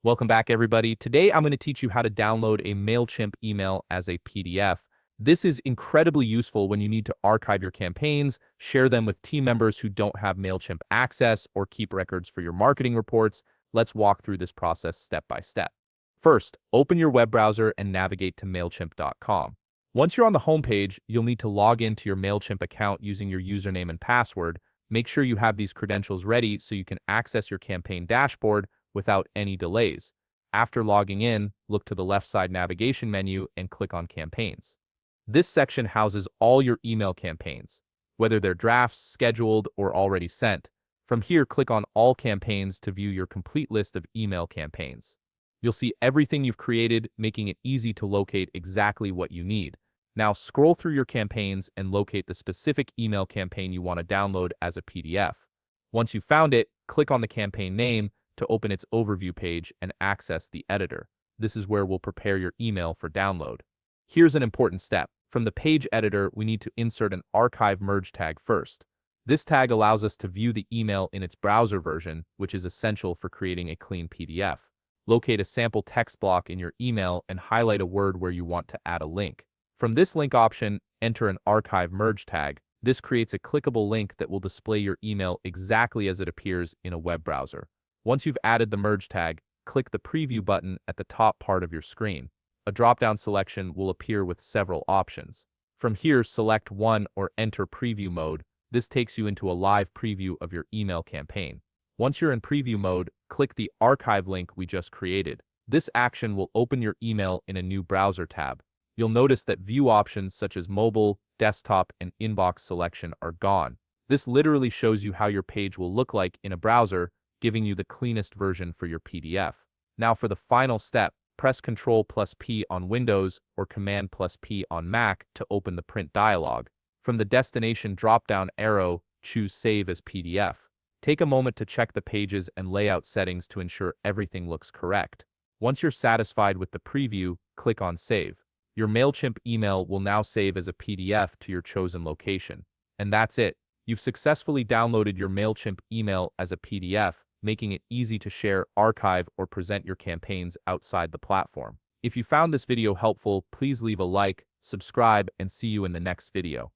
Welcome back, everybody. Today, I'm going to teach you how to download a Mailchimp email as a PDF. This is incredibly useful when you need to archive your campaigns, share them with team members who don't have Mailchimp access, or keep records for your marketing reports. Let's walk through this process step by step. First, open your web browser and navigate to Mailchimp.com. Once you're on the homepage, you'll need to log into your Mailchimp account using your username and password. Make sure you have these credentials ready so you can access your campaign dashboard without any delays. After logging in, look to the left side navigation menu and click on Campaigns. This section houses all your email campaigns, whether they're drafts, scheduled, or already sent. From here, click on All Campaigns to view your complete list of email campaigns. You'll see everything you've created, making it easy to locate exactly what you need. Now scroll through your campaigns and locate the specific email campaign you want to download as a PDF. Once you've found it, click on the campaign name to open its overview page and access the editor. This is where we'll prepare your email for download. Here's an important step. From the page editor, we need to insert an archive merge tag first. This tag allows us to view the email in its browser version, which is essential for creating a clean PDF. Locate a sample text block in your email and highlight a word where you want to add a link. From this link option, enter an archive merge tag. This creates a clickable link that will display your email exactly as it appears in a web browser. Once you've added the merge tag, click the preview button at the top part of your screen. A drop-down selection will appear with several options. From here, select one or enter preview mode. This takes you into a live preview of your email campaign. Once you're in preview mode, click the archive link we just created. This action will open your email in a new browser tab. You'll notice that view options such as mobile, desktop, and inbox selection are gone. This literally shows you how your page will look like in a browser, giving you the cleanest version for your PDF. Now for the final step, press Ctrl+P on Windows or Command+P on Mac to open the print dialog. From the destination drop-down arrow, choose Save as PDF. Take a moment to check the pages and layout settings to ensure everything looks correct. Once you're satisfied with the preview, click on Save. Your Mailchimp email will now save as a PDF to your chosen location. And that's it. You've successfully downloaded your Mailchimp email as a PDF, making it easy to share, archive, or present your campaigns outside the platform. If you found this video helpful, please leave a like, subscribe, and see you in the next video.